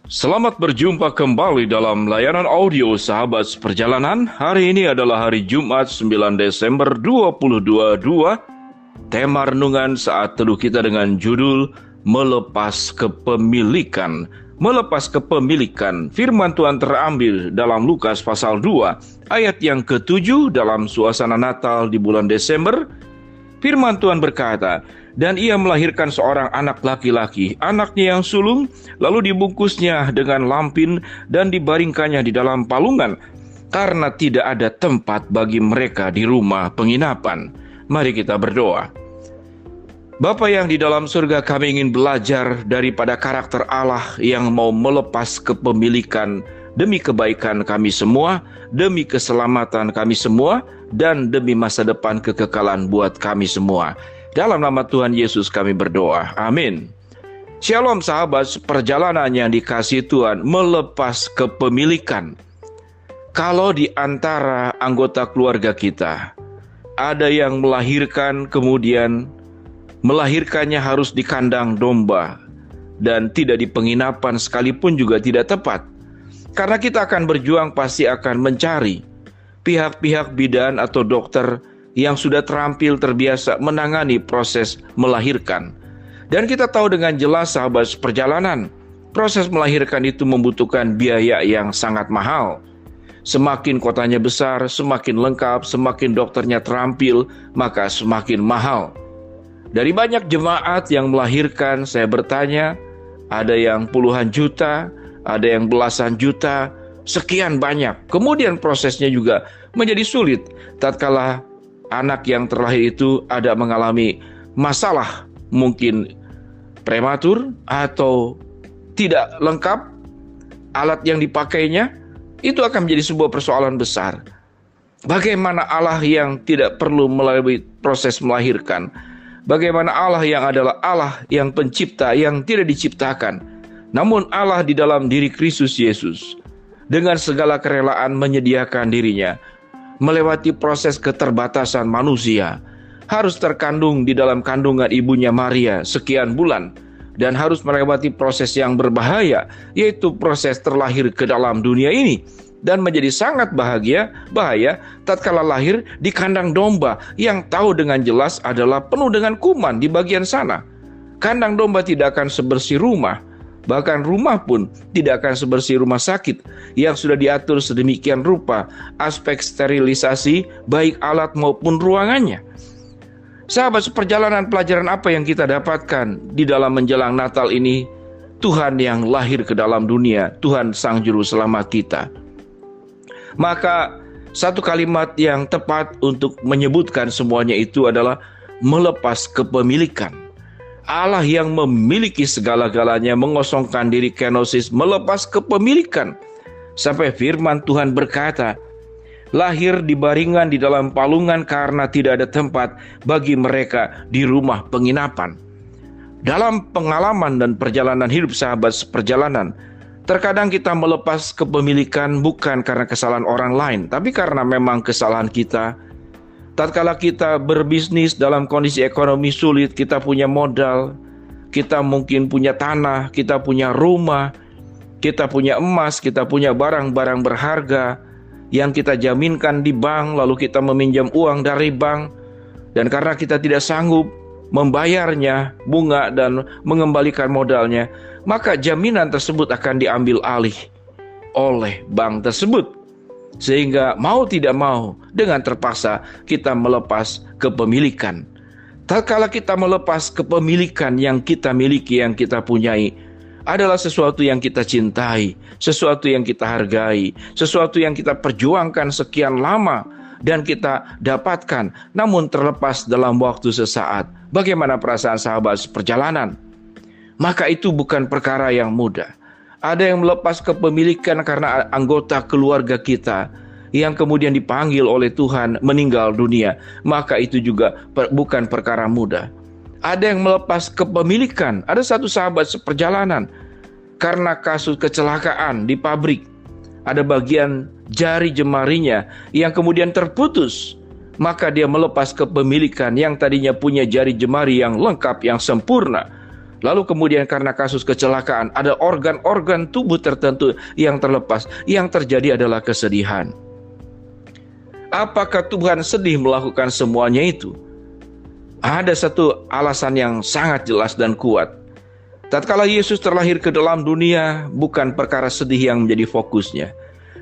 Selamat berjumpa kembali dalam layanan audio Sahabat Perjalanan. Hari ini adalah hari Jumat 9 Desember 2022. Tema renungan saat teduh kita dengan judul Melepas Kepemilikan. Melepas kepemilikan. Firman Tuhan terambil dalam Lukas pasal 2 ayat yang ke-7 dalam suasana Natal di bulan Desember. Firman Tuhan berkata, dan ia melahirkan seorang anak laki-laki, anaknya yang sulung, lalu dibungkusnya dengan lampin dan dibaringkannya di dalam palungan, karena tidak ada tempat bagi mereka di rumah penginapan. Mari kita berdoa. Bapa yang di dalam surga, kami ingin belajar daripada karakter Allah yang mau melepas kepemilikan demi kebaikan kami semua, demi keselamatan kami semua, dan demi masa depan kekekalan buat kami semua. Dalam nama Tuhan Yesus kami berdoa. Amin. Shalom sahabat, perjalanan yang dikasihi Tuhan, melepas kepemilikan. Kalau di antara anggota keluarga kita ada yang melahirkan, kemudian melahirkannya harus di kandang domba dan tidak di penginapan sekalipun juga tidak tepat. Karena kita akan berjuang, pasti akan mencari pihak-pihak bidan atau dokter yang sudah terampil terbiasa menangani proses melahirkan. Dan kita tahu dengan jelas sahabat perjalanan, proses melahirkan itu membutuhkan biaya yang sangat mahal. Semakin kotanya besar, semakin lengkap, semakin dokternya terampil, maka semakin mahal. Dari banyak jemaat yang melahirkan, saya bertanya, ada yang puluhan juta, ada yang belasan juta, sekian banyak. Kemudian prosesnya juga menjadi sulit tatkala anak yang terlahir itu ada mengalami masalah, mungkin prematur atau tidak lengkap alat yang dipakainya, itu akan menjadi sebuah persoalan besar. Bagaimana Allah yang tidak perlu melalui proses melahirkan? Bagaimana Allah yang adalah Allah yang pencipta, yang tidak diciptakan, namun Allah di dalam diri Kristus Yesus dengan segala kerelaan menyediakan dirinya melewati proses keterbatasan manusia, harus terkandung di dalam kandungan ibunya Maria sekian bulan, dan harus melewati proses yang berbahaya, yaitu proses terlahir ke dalam dunia ini, dan menjadi sangat bahaya tatkala lahir di kandang domba yang tahu dengan jelas adalah penuh dengan kuman di bagian sana. Kandang domba tidak akan sebersih rumah, bahkan rumah pun tidak akan sebersih rumah sakit yang sudah diatur sedemikian rupa aspek sterilisasi baik alat maupun ruangannya. Sahabat seperjalanan, pelajaran apa yang kita dapatkan di dalam menjelang Natal ini? Tuhan yang lahir ke dalam dunia, Tuhan Sang Juru Selamat kita. Maka satu kalimat yang tepat untuk menyebutkan semuanya itu adalah melepas kepemilikan. Allah yang memiliki segala-galanya mengosongkan diri kenosis, melepas kepemilikan. Sampai firman Tuhan berkata, lahir di baringan di dalam palungan karena tidak ada tempat bagi mereka di rumah penginapan. Dalam pengalaman dan perjalanan hidup sahabat seperjalanan, terkadang kita melepas kepemilikan bukan karena kesalahan orang lain, tapi karena memang kesalahan kita. Tatkala kita berbisnis dalam kondisi ekonomi sulit, kita punya modal, kita mungkin punya tanah, kita punya rumah, kita punya emas, kita punya barang-barang berharga yang kita jaminkan di bank, lalu kita meminjam uang dari bank, dan karena kita tidak sanggup membayarnya bunga dan mengembalikan modalnya, maka jaminan tersebut akan diambil alih oleh bank tersebut. Sehingga mau tidak mau dengan terpaksa kita melepas kepemilikan. Tatkala kita melepas kepemilikan yang kita miliki, yang kita punyai, adalah sesuatu yang kita cintai, sesuatu yang kita hargai, sesuatu yang kita perjuangkan sekian lama dan kita dapatkan, namun terlepas dalam waktu sesaat. Bagaimana perasaan sahabat seperjalanan? Maka itu bukan perkara yang mudah. Ada yang melepas kepemilikan karena anggota keluarga kita yang kemudian dipanggil oleh Tuhan meninggal dunia. Maka itu juga bukan perkara mudah. Ada yang melepas kepemilikan. Ada satu sahabat seperjalanan karena kasus kecelakaan di pabrik. Ada bagian jari jemarinya yang kemudian terputus. Maka dia melepas kepemilikan yang tadinya punya jari jemari yang lengkap, yang sempurna. Lalu kemudian karena kasus kecelakaan, ada organ-organ tubuh tertentu yang terlepas. Yang terjadi adalah kesedihan. Apakah Tuhan sedih melakukan semuanya itu? Ada satu alasan yang sangat jelas dan kuat. Tatkala Yesus terlahir ke dalam dunia, bukan perkara sedih yang menjadi fokusnya.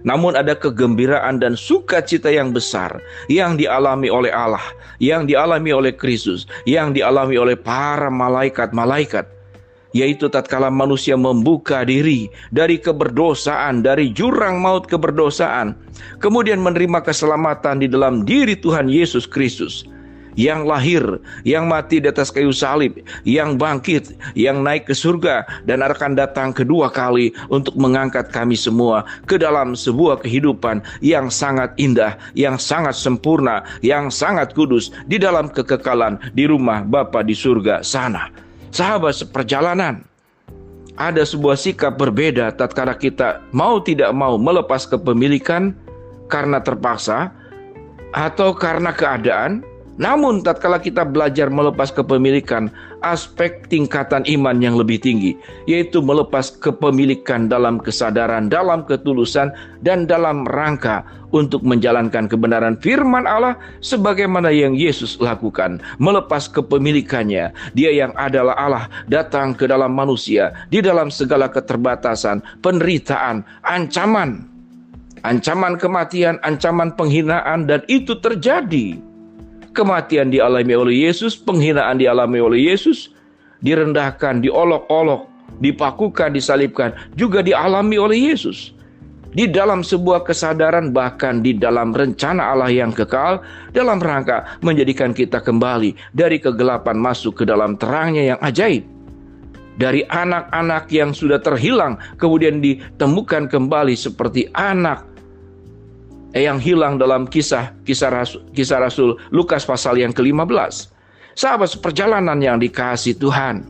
Namun ada kegembiraan dan sukacita yang besar yang dialami oleh Allah, yang dialami oleh Kristus, yang dialami oleh para malaikat-malaikat. Yaitu tatkala manusia membuka diri dari keberdosaan, dari jurang maut keberdosaan, kemudian menerima keselamatan di dalam diri Tuhan Yesus Kristus, yang lahir, yang mati di atas kayu salib, yang bangkit, yang naik ke surga, dan akan datang kedua kali untuk mengangkat kami semua ke dalam sebuah kehidupan yang sangat indah, yang sangat sempurna, yang sangat kudus, di dalam kekekalan di rumah Bapa di surga sana. Sahabat seperjalanan, ada sebuah sikap berbeda tatkala kita mau tidak mau melepas kepemilikan karena terpaksa atau karena keadaan. Namun tatkala kita belajar melepas kepemilikan, aspek tingkatan iman yang lebih tinggi, yaitu melepas kepemilikan dalam kesadaran, dalam ketulusan, dan dalam rangka untuk menjalankan kebenaran firman Allah sebagaimana yang Yesus lakukan. Melepas kepemilikannya, Dia yang adalah Allah datang ke dalam manusia di dalam segala keterbatasan, penderitaan, ancaman kematian, ancaman penghinaan, dan itu terjadi. Kematian dialami oleh Yesus, penghinaan dialami oleh Yesus, direndahkan, diolok-olok, dipakukan, disalibkan, juga dialami oleh Yesus. Di dalam sebuah kesadaran, bahkan di dalam rencana Allah yang kekal, dalam rangka menjadikan kita kembali dari kegelapan masuk ke dalam terangnya yang ajaib. Dari anak-anak yang sudah terhilang, kemudian ditemukan kembali seperti anak yang hilang dalam kisah Rasul Lukas pasal yang ke-15. Sahabat seperjalanan yang dikasihi Tuhan,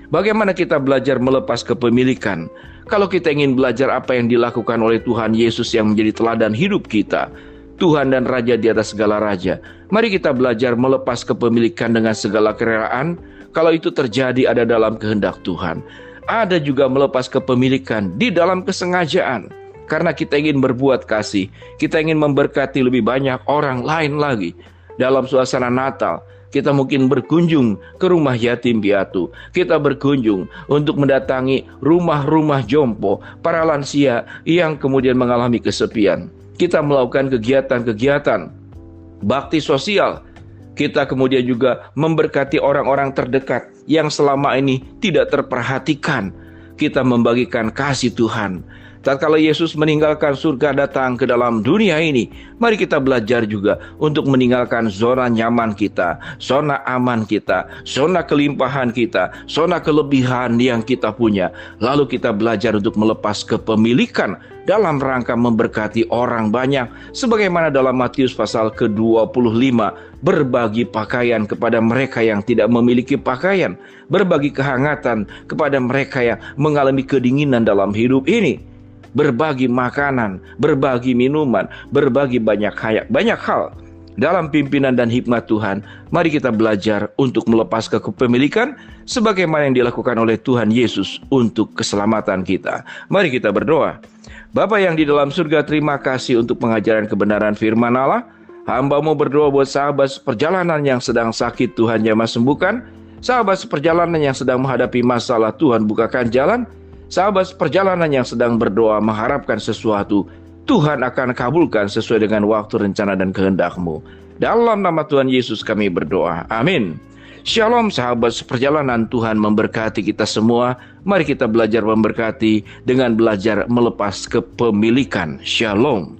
bagaimana kita belajar melepas kepemilikan? Kalau kita ingin belajar apa yang dilakukan oleh Tuhan Yesus yang menjadi teladan hidup kita, Tuhan dan Raja di atas segala raja, mari kita belajar melepas kepemilikan dengan segala kerelaan. Kalau itu terjadi ada dalam kehendak Tuhan. Ada juga melepas kepemilikan di dalam kesengajaan. Karena kita ingin berbuat kasih, kita ingin memberkati lebih banyak orang lain lagi. Dalam suasana Natal, kita mungkin berkunjung ke rumah yatim piatu. Kita berkunjung untuk mendatangi rumah-rumah jompo, para lansia yang kemudian mengalami kesepian. Kita melakukan kegiatan-kegiatan bakti sosial. Kita kemudian juga memberkati orang-orang terdekat yang selama ini tidak terperhatikan. Kita membagikan kasih Tuhan. Tatkala Yesus meninggalkan surga datang ke dalam dunia ini, mari kita belajar juga untuk meninggalkan zona nyaman kita, zona aman kita, zona kelimpahan kita, zona kelebihan yang kita punya. Lalu kita belajar untuk melepas kepemilikan dalam rangka memberkati orang banyak. Sebagaimana dalam Matius pasal ke-25, berbagi pakaian kepada mereka yang tidak memiliki pakaian, berbagi kehangatan kepada mereka yang mengalami kedinginan dalam hidup ini, berbagi makanan, berbagi minuman, berbagi banyak hal. Dalam pimpinan dan hikmat Tuhan, mari kita belajar untuk melepas kepemilikan sebagaimana yang dilakukan oleh Tuhan Yesus untuk keselamatan kita. Mari kita berdoa. Bapa yang di dalam surga, terima kasih untuk pengajaran kebenaran firman Allah. Hamba-Mu berdoa buat sahabat seperjalanan yang sedang sakit, Tuhan jamah sembuhkan. Sahabat seperjalanan yang sedang menghadapi masalah, Tuhan bukakan jalan. Sahabat perjalanan yang sedang berdoa mengharapkan sesuatu, Tuhan akan kabulkan sesuai dengan waktu, rencana, dan kehendak-Mu. Dalam nama Tuhan Yesus kami berdoa. Amin. Shalom sahabat seperjalanan, Tuhan memberkati kita semua. Mari kita belajar memberkati dengan belajar melepas kepemilikan. Shalom.